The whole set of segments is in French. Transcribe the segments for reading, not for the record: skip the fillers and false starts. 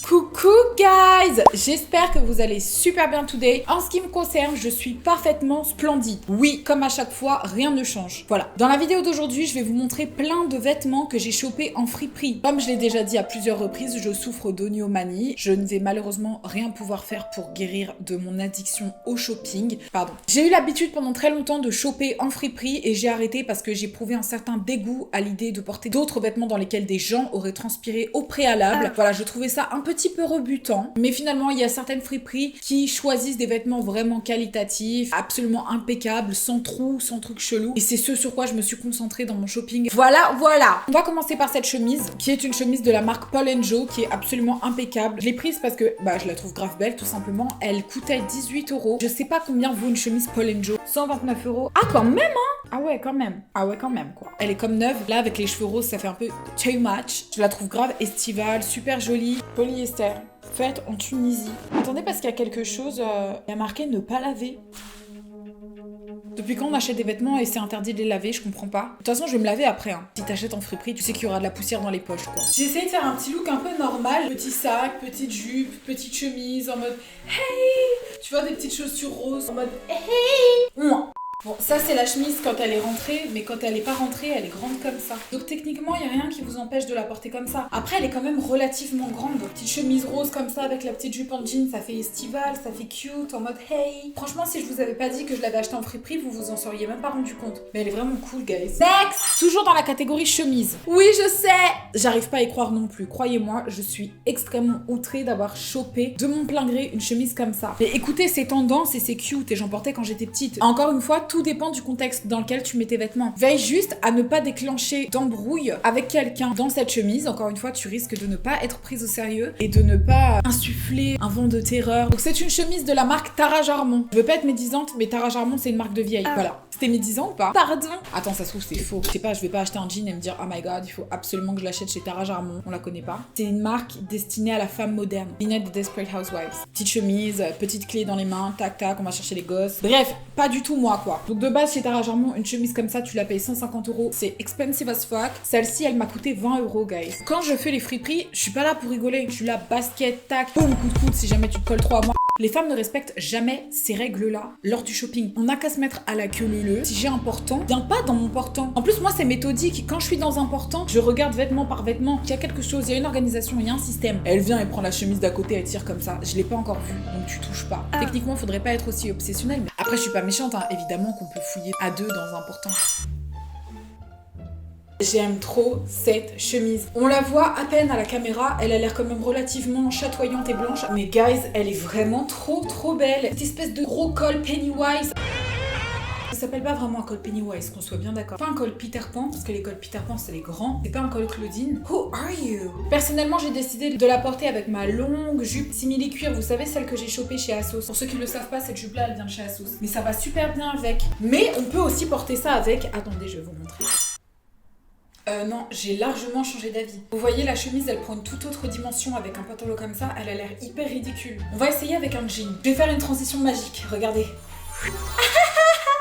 Coucou guys, j'espère que vous allez super bien today. En ce qui me concerne, je suis parfaitement splendide. Oui, comme à chaque fois, rien ne change. Voilà, dans la vidéo d'aujourd'hui, je vais vous montrer plein de vêtements que j'ai chopés en friperie. Comme je l'ai déjà dit à plusieurs reprises, je souffre d'oniomanie. Je ne vais malheureusement rien pouvoir faire pour guérir de mon addiction au shopping. Pardon. J'ai eu l'habitude pendant très longtemps de choper en friperie et j'ai arrêté parce que j'ai prouvé un certain dégoût à l'idée de porter d'autres vêtements dans lesquels des gens auraient transpiré au préalable. Voilà, je trouvais ça un petit peu rebutant, mais finalement il y a certaines friperies qui choisissent des vêtements vraiment qualitatifs, absolument impeccables, sans trous, sans trucs chelous, et c'est ce sur quoi je me suis concentrée dans mon shopping. Voilà. On va commencer par cette chemise, qui est une chemise de la marque Paul & Joe, qui est absolument impeccable. Je l'ai prise parce que je la trouve grave belle, tout simplement. Elle coûtait 18 €. Je sais pas combien vaut une chemise Paul & Joe. 129 €. Ah quand même hein. Ah ouais quand même quoi. Elle est comme neuve. Là avec les cheveux roses ça fait un peu too much. Je la trouve grave estivale, super jolie. Polyester, faite en Tunisie. Attendez parce qu'il y a quelque chose, il y a marqué ne pas laver. Depuis quand on achète des vêtements et c'est interdit de les laver, je comprends pas. De toute façon je vais me laver après hein. Si t'achètes en friperie, tu sais qu'il y aura de la poussière dans les poches quoi. J'ai essayé de faire un petit look un peu normal. Petit sac, petite jupe, petite chemise en mode hey. Tu vois des petites chaussures roses en mode hey. Bon, ça c'est la chemise quand elle est rentrée, mais quand elle est pas rentrée, elle est grande comme ça. Donc techniquement, il y a rien qui vous empêche de la porter comme ça. Après, elle est quand même relativement grande. Donc, petite chemise rose comme ça avec la petite jupe en jean, ça fait estival, ça fait cute, en mode hey. Franchement, si je vous avais pas dit que je l'avais acheté en friperie, vous vous en seriez même pas rendu compte. Mais elle est vraiment cool, guys. Next! Toujours dans la catégorie chemise. Oui, je sais! J'arrive pas à y croire non plus. Croyez-moi, je suis extrêmement outrée d'avoir chopé de mon plein gré une chemise comme ça. Mais écoutez, c'est tendance et c'est cute et j'en portais quand j'étais petite. Encore une fois, tout dépend du contexte dans lequel tu mets tes vêtements. Veille juste à ne pas déclencher d'embrouille avec quelqu'un dans cette chemise. Encore une fois, tu risques de ne pas être prise au sérieux et de ne pas insuffler un vent de terreur. Donc c'est une chemise de la marque Tara Jarmon. Je veux pas être médisante, mais Tara Jarmon c'est une marque de vieille. Voilà. C'était médisant ou pas? Pardon. Attends, ça se trouve c'est faux. Je sais pas, je vais pas acheter un jean et me dire oh my god, il faut absolument que je l'achète chez Tara Jarmon. On la connaît pas. C'est une marque destinée à la femme moderne. Linette des Desperate Housewives. Petite chemise, petite clé dans les mains, tac tac, on va chercher les gosses. Bref, pas du tout moi quoi. Donc de base chez Tara Jarmon, une chemise comme ça, tu la payes 150 €. C'est expensive as fuck. Celle-ci, elle m'a coûté 20 €, guys. Quand je fais les friperies, je suis pas là pour rigoler. Je suis là, basket, tac, boum, coup de coude si jamais tu te colles trop à moi. Les femmes ne respectent jamais ces règles-là lors du shopping. On n'a qu'à se mettre à la queue leu-leu. Si j'ai un portant, viens pas dans mon portant. En plus, moi, c'est méthodique. Quand je suis dans un portant, je regarde vêtement par vêtement. Il y a quelque chose, il y a une organisation, il y a un système. Elle vient et prend la chemise d'à côté, elle tire comme ça. Je l'ai pas encore vue, donc tu touches pas. Techniquement, faudrait pas être aussi obsessionnel. Mais après, je suis pas méchante, hein. Évidemment qu'on peut fouiller à deux dans un portant. J'aime trop cette chemise. On la voit à peine à la caméra, elle a l'air quand même relativement chatoyante et blanche. Mais guys, elle est vraiment trop belle. Cette espèce de gros col Pennywise. Ça s'appelle pas vraiment un col Pennywise, qu'on soit bien d'accord. Pas un col Peter Pan, parce que les cols Peter Pan c'est les grands. C'est pas un col Claudine. Who are you? Personnellement, j'ai décidé de la porter avec ma longue jupe simili-cuir. Vous savez, celle que j'ai chopée chez Asos. Pour ceux qui le savent pas, cette jupe-là, elle vient de chez Asos. Mais ça va super bien avec. Mais on peut aussi porter ça avec... Attendez, je vais vous montrer. Non, j'ai largement changé d'avis. Vous voyez, la chemise, elle prend une toute autre dimension avec un pantalon comme ça. Elle a l'air hyper ridicule. On va essayer avec un jean. Je vais faire une transition magique. Regardez.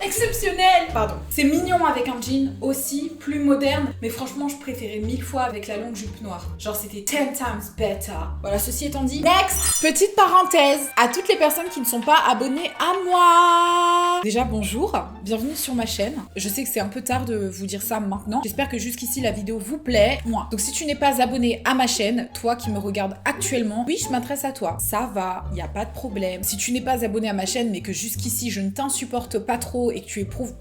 Exceptionnel! Pardon. C'est mignon avec un jean aussi, plus moderne, mais franchement, je préférais 1000 fois avec la longue jupe noire. Genre, c'était 10 times better. Voilà, ceci étant dit, next! Petite parenthèse à toutes les personnes qui ne sont pas abonnées à moi. Déjà, bonjour, bienvenue sur ma chaîne. Je sais que c'est un peu tard de vous dire ça maintenant. J'espère que jusqu'ici, la vidéo vous plaît. Moi. Donc, si tu n'es pas abonné à ma chaîne, toi qui me regardes actuellement, oui, je m'adresse à toi. Ça va, y a pas de problème. Si tu n'es pas abonné à ma chaîne, mais que jusqu'ici, je ne t'insupporte pas trop et que tu éprouves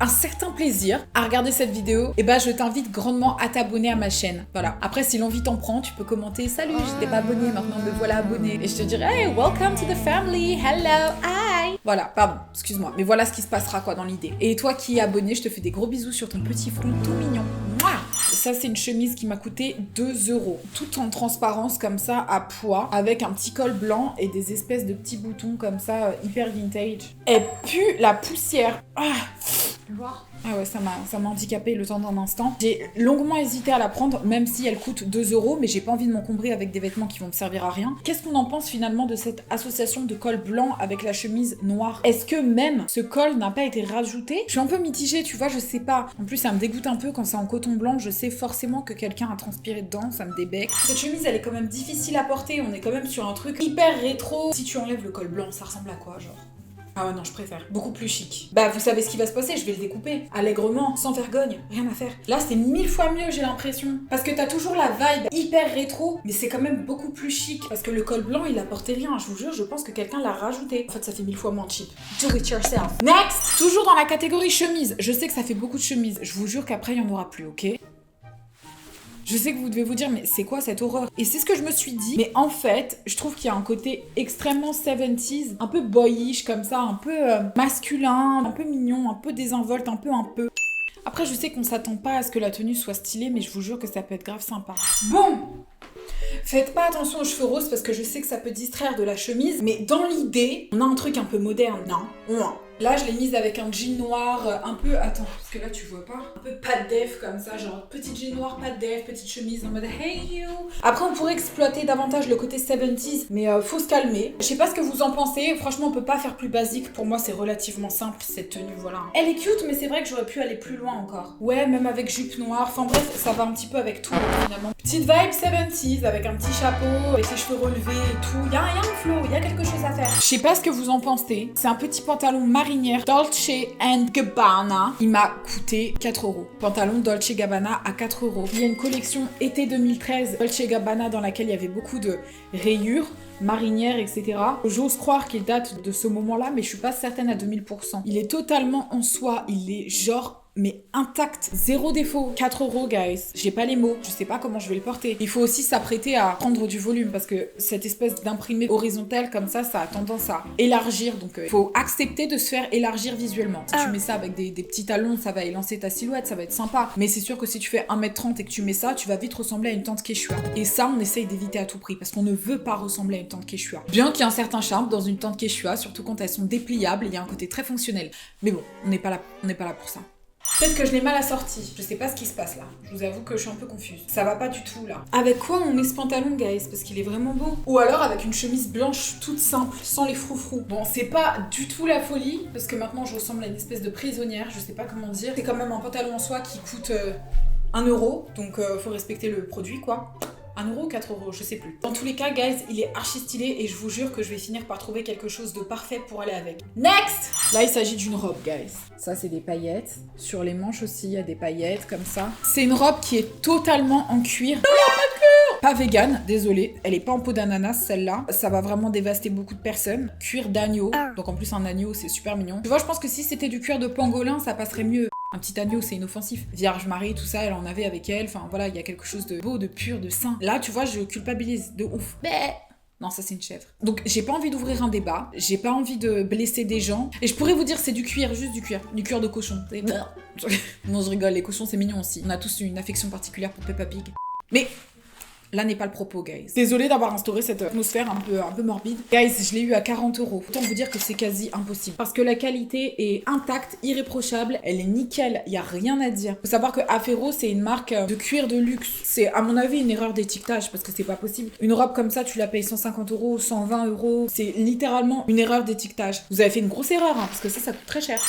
un certain plaisir à regarder cette vidéo, et je t'invite grandement à t'abonner à ma chaîne. Voilà. Après, si l'envie t'en prend, tu peux commenter « Salut, j'étais pas abonné, maintenant me voilà abonné. » Et je te dirai « Hey, welcome to the family, hello, hi !» Voilà, pardon, excuse-moi. Mais voilà ce qui se passera quoi dans l'idée. Et toi qui es abonné, je te fais des gros bisous sur ton petit front tout mignon. Mouah. Ça, c'est une chemise qui m'a coûté 2 €. Tout en transparence comme ça, à pois, avec un petit col blanc et des espèces de petits boutons comme ça, hyper vintage. Elle pue la poussière. Tu veux voir? Ah ouais, ça m'a handicapé le temps d'un instant. J'ai longuement hésité à la prendre, même si elle coûte 2 €, mais j'ai pas envie de m'encombrer avec des vêtements qui vont me servir à rien. Qu'est-ce qu'on en pense finalement de cette association de col blanc avec la chemise noire? Est-ce que même ce col n'a pas été rajouté? Je suis un peu mitigée, tu vois, je sais pas. En plus, ça me dégoûte un peu quand c'est en coton blanc, je sais forcément que quelqu'un a transpiré dedans, ça me débecque. Cette chemise, elle est quand même difficile à porter, on est quand même sur un truc hyper rétro. Si tu enlèves le col blanc, ça ressemble à quoi, genre? Ah ouais, non, je préfère. Beaucoup plus chic. Bah, vous savez ce qui va se passer, je vais le découper. Allègrement, sans vergogne, rien à faire. Là, c'est 1000 fois mieux, j'ai l'impression. Parce que t'as toujours la vibe hyper rétro, mais c'est quand même beaucoup plus chic. Parce que le col blanc, il apportait rien. Je vous jure, je pense que quelqu'un l'a rajouté. En fait, ça fait 1000 fois moins cheap. Do it yourself. Next! Toujours dans la catégorie chemise. Je sais que ça fait beaucoup de chemises. Je vous jure qu'après, il n'y en aura plus, ok? Je sais que vous devez vous dire, mais c'est quoi cette horreur? Et c'est ce que je me suis dit. Mais en fait, je trouve qu'il y a un côté extrêmement 70s, un peu boyish comme ça, un peu masculin, un peu mignon, un peu désinvolte, un peu. Après, je sais qu'on s'attend pas à ce que la tenue soit stylée, mais je vous jure que ça peut être grave sympa. Bon! Faites pas attention aux cheveux roses parce que je sais que ça peut distraire de la chemise, mais dans l'idée, on a un truc un peu moderne, non? Là, je l'ai mise avec un jean noir, un peu... Attends, parce que là, tu vois pas. Un peu pas de def comme ça, genre petit jean noir, pas de def, petite chemise en mode hey you. Après, on pourrait exploiter davantage le côté 70s, mais faut se calmer. Je sais pas ce que vous en pensez, franchement, on peut pas faire plus basique. Pour moi, c'est relativement simple, cette tenue, voilà. Elle est cute, mais c'est vrai que j'aurais pu aller plus loin encore. Ouais, même avec jupe noire, enfin bref, ça va un petit peu avec tout, finalement. Petite vibe 70s, avec un petit chapeau, avec ses cheveux relevés et tout. Y'a un flow, il y a quelque chose à faire. Je sais pas ce que vous en pensez. C'est un petit pantalon marinière Dolce & Gabbana. Il m'a coûté 4 €. Pantalon Dolce & Gabbana à 4 €. Il y a une collection été 2013 Dolce & Gabbana dans laquelle il y avait beaucoup de rayures, marinières, etc. J'ose croire qu'il date de ce moment-là, mais je suis pas certaine à 2000%. Il est totalement en soie. Il est genre... mais intact, zéro défaut. 4 €, guys. J'ai pas les mots, je sais pas comment je vais le porter. Il faut aussi s'apprêter à prendre du volume parce que cette espèce d'imprimé horizontal comme ça a tendance à élargir. Donc il faut accepter de se faire élargir visuellement. Si tu mets ça avec des petits talons, ça va élancer ta silhouette, ça va être sympa. Mais c'est sûr que si tu fais 1m30 et que tu mets ça, tu vas vite ressembler à une tante Quechua. Et ça, on essaye d'éviter à tout prix parce qu'on ne veut pas ressembler à une tante Quechua. Bien qu'il y ait un certain charme dans une tante Quechua, surtout quand elles sont dépliables, il y a un côté très fonctionnel. Mais bon, on n'est pas là pour ça. Peut-être que je l'ai mal assorti. Je sais pas ce qui se passe là. Je vous avoue que je suis un peu confuse. Ça va pas du tout là. Avec quoi on met ce pantalon, guys? Parce qu'il est vraiment beau. Ou alors avec une chemise blanche toute simple, sans les froufrous. Bon, c'est pas du tout la folie, parce que maintenant je ressemble à une espèce de prisonnière, je sais pas comment dire. C'est quand même un pantalon en soie qui coûte 1 €, donc faut respecter le produit quoi. 1 € ou 4 €, je sais plus. Dans tous les cas, guys, il est archi stylé et je vous jure que je vais finir par trouver quelque chose de parfait pour aller avec. Next! Là, il s'agit d'une robe, guys. Ça, c'est des paillettes. Sur les manches aussi, il y a des paillettes comme ça. C'est une robe qui est totalement en cuir. Pas vegan, désolée. Elle est pas en peau d'ananas, celle-là. Ça va vraiment dévaster beaucoup de personnes. Cuir d'agneau. Donc en plus, un agneau, c'est super mignon. Tu vois, je pense que si c'était du cuir de pangolin, ça passerait mieux. Un petit agneau, c'est inoffensif. Vierge Marie, tout ça, elle en avait avec elle. Enfin, voilà, il y a quelque chose de beau, de pur, de sain. Là, tu vois, je culpabilise de ouf. Non, ça c'est une chèvre. Donc j'ai pas envie d'ouvrir un débat, j'ai pas envie de blesser des gens. Et je pourrais vous dire c'est du cuir, juste du cuir de cochon. Non, je rigole, les cochons c'est mignon aussi. On a tous une affection particulière pour Peppa Pig. Mais là n'est pas le propos, guys. Désolée d'avoir instauré cette atmosphère un peu morbide. Guys, je l'ai eu à 40 €. Autant vous dire que c'est quasi impossible. Parce que la qualité est intacte, irréprochable, elle est nickel, il y a rien à dire. Faut savoir que Afero, c'est une marque de cuir de luxe. C'est à mon avis une erreur d'étiquetage parce que c'est pas possible. Une robe comme ça, tu la payes 150 €, 120 €. C'est littéralement une erreur d'étiquetage. Vous avez fait une grosse erreur, hein, parce que ça coûte très cher.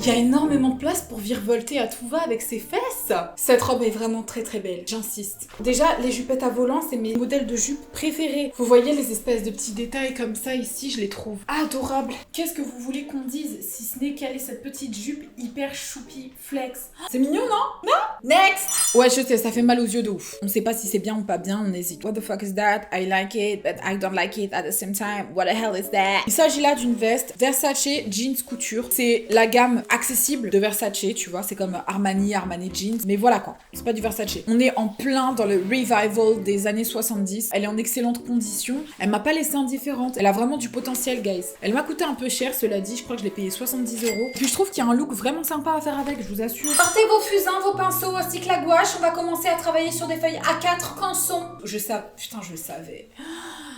Il y a énormément de place pour virevolter à tout va avec ses fesses. Cette robe est vraiment très très belle, j'insiste. Déjà, les jupettes à volant, c'est mes modèles de jupes préférés. Vous voyez les espèces de petits détails comme ça ici, je les trouve adorables. Qu'est-ce que vous voulez qu'on dise si ce n'est quelle est cette petite jupe hyper choupi, flex? C'est mignon, non? Non? Next! Ouais, je sais, ça fait mal aux yeux de ouf. On sait pas si c'est bien ou pas bien, on hésite. What the fuck is that? I like it, but I don't like it at the same time. What the hell is that? Il s'agit là d'une veste Versace Jeans Couture. C'est la gamme accessible de Versace, tu vois, c'est comme Armani Jeans, mais voilà quoi, c'est pas du Versace. On est en plein dans le revival des années 70, elle est en excellente condition, elle m'a pas laissé indifférente, elle a vraiment du potentiel, guys. Elle m'a coûté un peu cher, cela dit, je crois que je l'ai payé 70 €. Puis je trouve qu'il y a un look vraiment sympa à faire avec, je vous assure. Partez vos fusains, vos pinceaux, ainsi que la gouache, on va commencer à travailler sur des feuilles A4 canson. Je savais.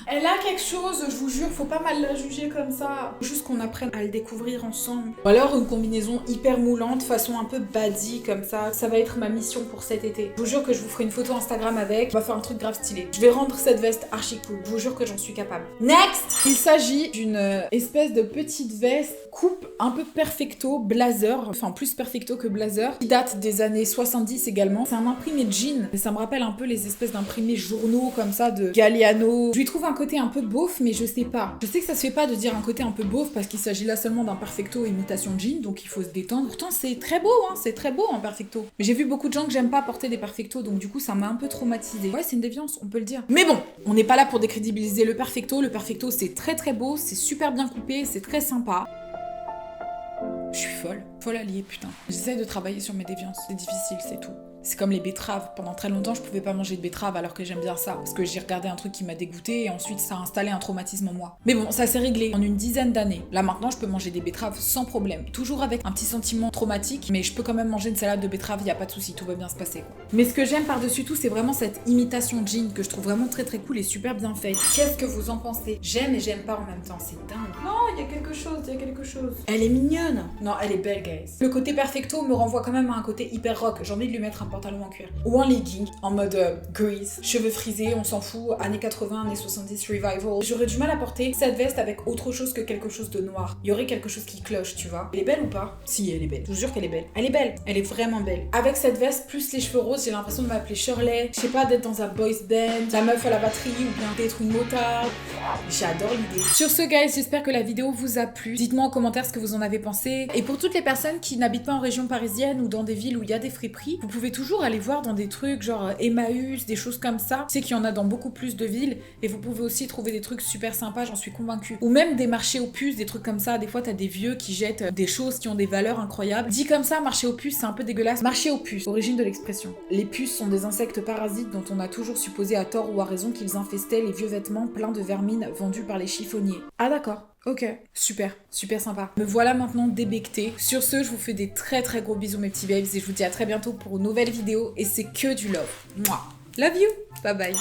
Elle a quelque chose, je vous jure, faut pas mal la juger comme ça. Faut juste qu'on apprenne à le découvrir ensemble. Ou alors une combinaison hyper moulante, façon un peu baddie comme ça. Ça va être ma mission pour cet été. Je vous jure que je vous ferai une photo Instagram avec. On va faire un truc grave stylé. Je vais rendre cette veste archi cool. Je vous jure que j'en suis capable. Next! Il s'agit d'une espèce de petite veste coupe un peu perfecto blazer. Enfin, plus perfecto que blazer. Qui date des années 70 également. C'est un imprimé jean. Et ça me rappelle un peu les espèces d'imprimés journaux comme ça de Galliano. Je lui trouve un côté un peu beauf, mais je sais pas. Je sais que ça se fait pas de dire un côté un peu beauf parce qu'il s'agit là seulement d'un perfecto imitation jean, donc il faut se détendre. Pourtant, c'est très beau, hein. C'est très beau en perfecto. Mais j'ai vu beaucoup de gens que j'aime pas porter des perfectos, donc du coup, ça m'a un peu traumatisée. Ouais, c'est une déviance, on peut le dire. Mais bon, on n'est pas là pour décrédibiliser le perfecto. Le perfecto, c'est très très beau, c'est super bien coupé, c'est très sympa. Je suis folle alliée, putain. J'essaie de travailler sur mes déviances, c'est difficile, c'est tout. C'est comme les betteraves. Pendant très longtemps, je pouvais pas manger de betteraves alors que j'aime bien ça. Parce que j'ai regardé un truc qui m'a dégoûté et ensuite ça a installé un traumatisme en moi. Mais bon, ça s'est réglé en une dizaine d'années. Là maintenant, je peux manger des betteraves sans problème. Toujours avec un petit sentiment traumatique, mais je peux quand même manger une salade de betterave, y a pas de souci, tout va bien se passer, quoi. Mais ce que j'aime par-dessus tout, c'est vraiment cette imitation jean que je trouve vraiment très très cool et super bien faite. Qu'est-ce que vous en pensez? J'aime et j'aime pas en même temps, c'est dingue. Non, il y a quelque chose. Elle est mignonne. Non, elle est belle, guys. Le côté perfecto me renvoie quand même à un côté hyper rock. J'ai envie de lui mettre un pantalon en cuir. Ou un legging, en mode grease. Cheveux frisés, on s'en fout. Années 80, années 70, revival. J'aurais du mal à porter cette veste avec autre chose que quelque chose de noir. Il y aurait quelque chose qui cloche, tu vois. Elle est belle ou pas? Si, elle est belle. Je vous jure qu'elle est belle. Elle est belle. Elle est vraiment belle. Avec cette veste, plus les cheveux roses, j'ai l'impression de m'appeler Shirley. Je sais pas, d'être dans un boys band, la meuf à la batterie ou bien d'être une motarde. J'adore l'idée. Sur ce, guys, j'espère que la vidéo vous a plu. Dites-moi en commentaire ce que vous en avez pensé. Et pour toutes les personnes qui n'habitent pas en région parisienne ou dans des villes où il y a des friperies, vous pouvez toujours aller voir dans des trucs genre Emmaüs, des choses comme ça. Je sais qu'il y en a dans beaucoup plus de villes et vous pouvez aussi trouver des trucs super sympas, j'en suis convaincue. Ou même des marchés aux puces, des trucs comme ça. Des fois, t'as des vieux qui jettent des choses qui ont des valeurs incroyables. Dit comme ça, marché aux puces, c'est un peu dégueulasse. Marché aux puces, origine de l'expression. Les puces sont des insectes parasites dont on a toujours supposé à tort ou à raison qu'ils infestaient les vieux vêtements pleins de vermine vendus par les chiffonniers. Ah d'accord. Ok, super, super sympa. Me voilà maintenant débectée. Sur ce, je vous fais des très très gros bisous mes petits babes et je vous dis à très bientôt pour une nouvelle vidéo et c'est que du love. Mouah. Love you. Bye bye.